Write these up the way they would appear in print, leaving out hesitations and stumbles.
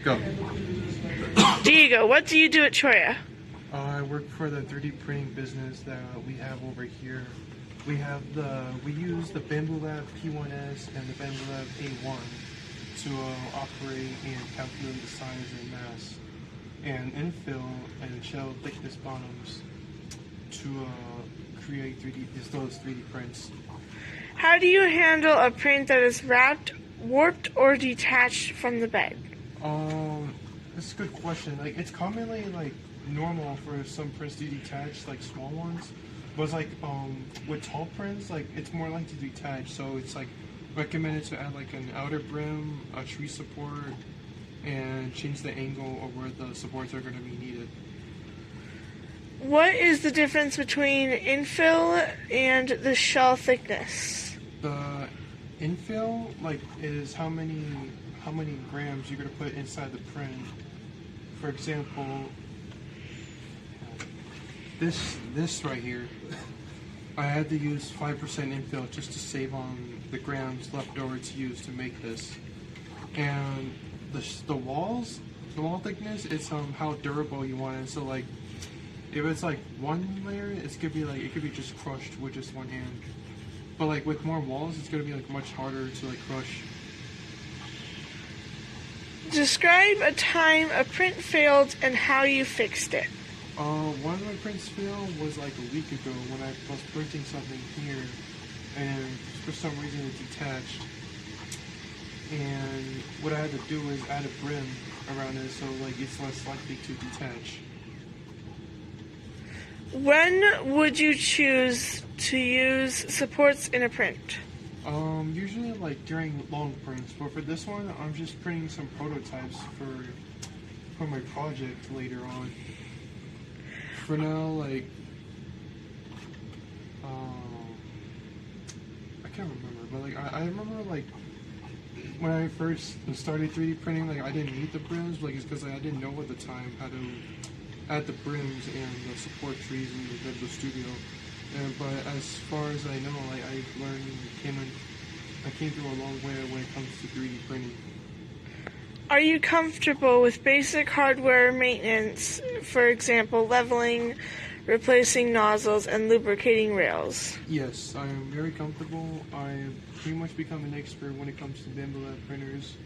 Go. Diego, what do you do at Choya? I work for the 3D printing business that we have over here. We use the Bambu Lab P1S and the Bambu Lab A1 to operate and calculate the size and mass and infill and shell thickness bottoms to create those 3D prints. How do you handle a print that is wrapped, warped, or detached from the bed? That's a good question. Like, it's commonly like normal for some prints to detach, like small ones. But it's like with tall prints, like it's more likely to detach. So it's like recommended to add like an outer brim, a tree support, and change the angle of where the supports are going to be needed. What is the difference between infill and the shell thickness? The infill is how many grams you're going to put inside the print. For example, this right here, I had to use 5% infill just to save on the grams left over to use to make this. And the wall thickness is how durable you want it. So like, if it's like one layer, it could be just crushed with just one hand. But like with more walls, it's gonna be like much harder to like crush. Describe a time a print failed and how you fixed it. One of my prints failed was like a week ago when I was printing something here, and for some reason it detached. And what I had to do was add a brim around it so like it's less likely to detach. When would you choose to use supports in a print? Usually like during long prints, but for this one, I'm just printing some prototypes for my project later on. For now, like, I can't remember, but like I remember like when I first started 3D printing, like I didn't need the brims, like it's because I didn't know at the time how to add the brims and the support trees in the Visual Studio. But as far as I know, like I learned, I came through a long way when it comes to 3D printing. Are you comfortable with basic hardware maintenance, for example, leveling, replacing nozzles, and lubricating rails? Yes, I am very comfortable. I've pretty much become an expert when it comes to Bambu Lab printers.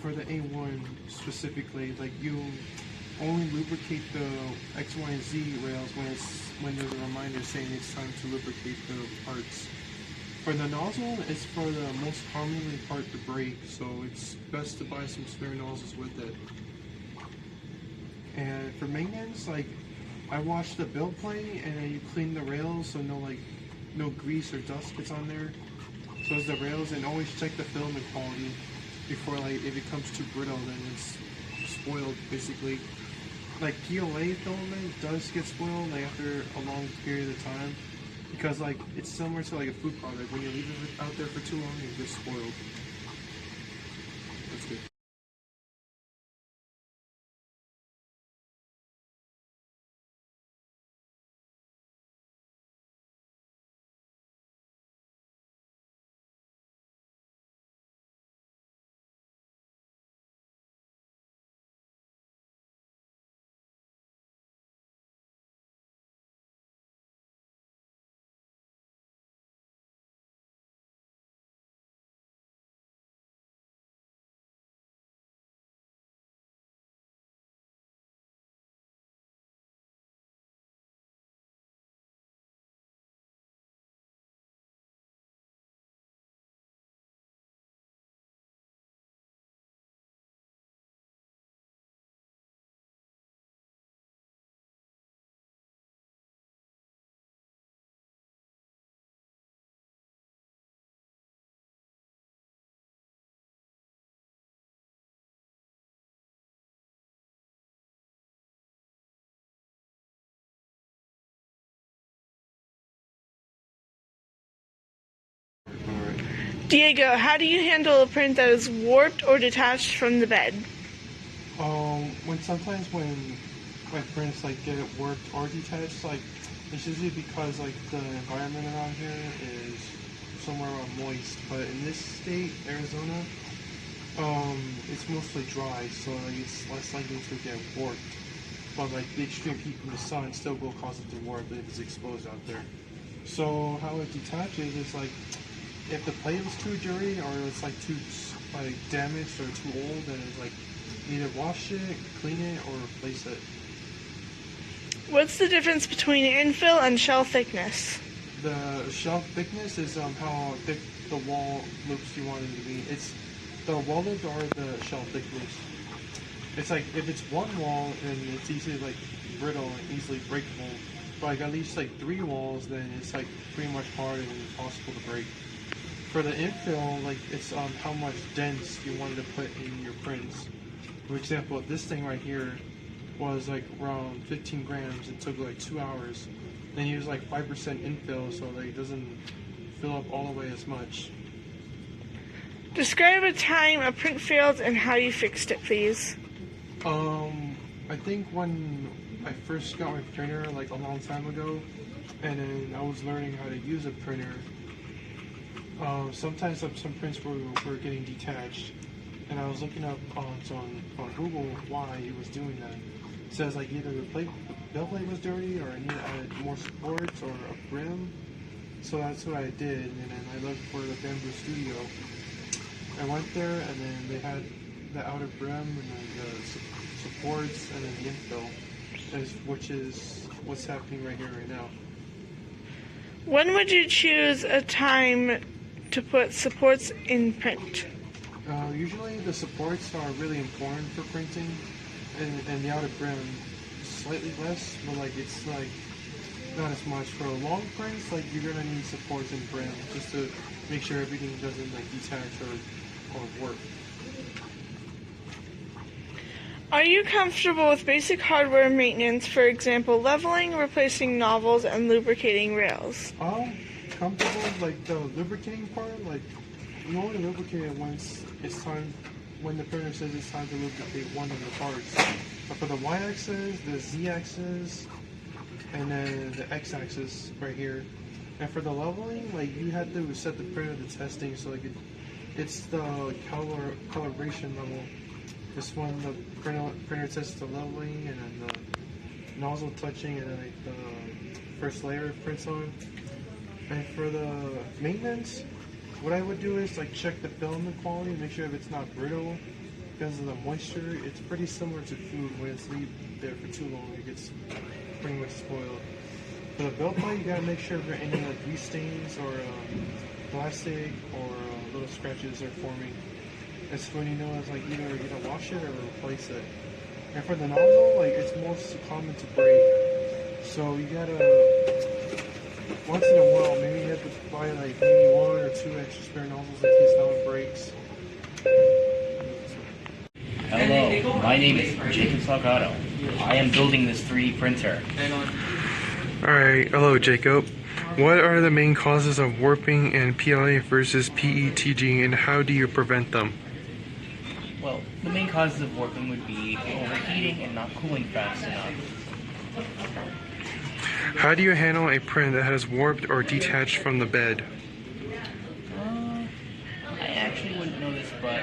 For the A1 specifically, like you only lubricate the X, Y, and Z rails when there's a reminder saying it's time to lubricate the parts. For the nozzle, it's for the most commonly part to break, so it's best to buy some spare nozzles with it. And for maintenance, like I wash the build plate and then you clean the rails so no grease or dust gets on there. So as the rails, and always check the filament quality before like if it becomes too brittle, then it's spoiled basically. Like PLA filament does get spoiled like after a long period of time because like it's similar to like a food product. When you leave it out there for too long, it gets spoiled. That's good. Diego, how do you handle a print that is warped or detached from the bed? When my prints like get warped or detached, like it's usually because like the environment around here is somewhere moist. But in this state, Arizona, It's mostly dry, so like, it's less likely to get warped. But like the extreme heat from the sun still will cause it to warp if it's exposed out there. So how it detaches is like if the plate was too dirty or it's like too like damaged or too old, then it's like either wash it, clean it, or replace it. What's the difference between infill and shell thickness? The shell thickness is how thick the wall loops you want it to be. It's the wall loop or the shell thickness. It's like if it's one wall and it's easily like brittle and easily breakable, but like at least like 3 walls, then it's like pretty much hard and impossible to break. For the infill, like it's how much dense you wanted to put in your prints. For example, this thing right here was like around 15 grams. It took like 2 hours. Then use like 5% infill, so that it doesn't fill up all the way as much. Describe a time a print failed and how you fixed it, please. I think when I first got my printer, like a long time ago, and then I was learning how to use a printer, sometimes some prints were getting detached, and I was looking up on Google why it was doing that. It says like either the belt plate was dirty or I need to add more supports or a brim. So that's what I did, and then I looked for the Bamboo Studio. I went there, and then they had the outer brim and then the supports and then the infill, which is what's happening right here, right now. When would you choose a time to put supports in print? Usually the supports are really important for printing, and the outer brim slightly less, but like it's like not as much. For long prints, like you're gonna need supports and brim just to make sure everything doesn't like detach or warp. Are you comfortable with basic hardware maintenance, for example, leveling, replacing nozzles, and lubricating rails? Comfortable, like the lubricating part, like you only lubricate it once it's time, when the printer says it's time to lubricate one of the parts. But for the y-axis, the z-axis, and then the x-axis right here. And for the leveling, like you had to set the printer to testing, so like it's the calibration level. This one, the printer tests the leveling, and then the nozzle touching, and then like the first layer of prints on. And for the maintenance, what I would do is like check the filament quality, make sure if it's not brittle because of the moisture. It's pretty similar to food. When it's leave there for too long, it gets pretty much spoiled. For the belt plate, you gotta make sure if there are any like grease stains or plastic or little scratches are forming. That's when you know it's like either you gotta wash it or replace it. And for the nozzle, like it's most common to break. So you gotta, once in a while, maybe you have to buy like maybe 1 or 2 extra spare nozzles in case that one breaks. Hello, my name is Jacob Salgado. I am building this 3D printer. Alright, hello Jacob. What are the main causes of warping and PLA versus PETG, and how do you prevent them? Well, the main causes of warping would be overheating and not cooling fast enough. How do you handle a print that has warped or detached from the bed? I actually wouldn't know this, but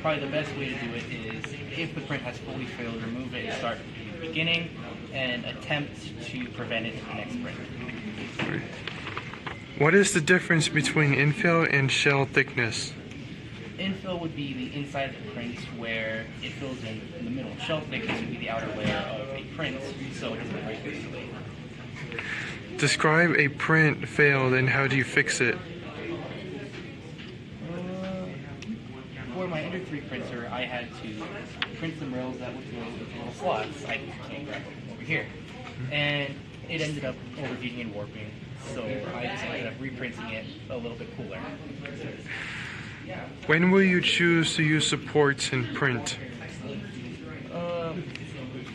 probably the best way to do it is if the print has fully failed, remove it and start from the beginning and attempt to prevent it in the next print. What is the difference between infill and shell thickness? Infill would be the inside of the print where it fills in the middle. Shell thickness would be the outer layer of a print, so it doesn't break easily. Describe a print failed and how do you fix it? For my Ender 3 printer, I had to print some rails that would go into little slots. I can't grab them over here. And it ended up overheating and warping, so I just ended up reprinting it a little bit cooler. When will you choose to use supports in print?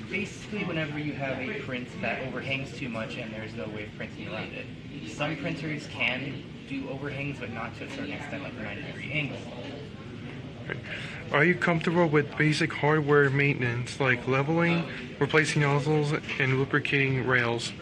Basically, whenever you have a print that overhangs too much and there's no way of printing around it. Some printers can do overhangs, but not to a certain extent, like a 90-degree angle. Are you comfortable with basic hardware maintenance like leveling, replacing nozzles, and lubricating rails?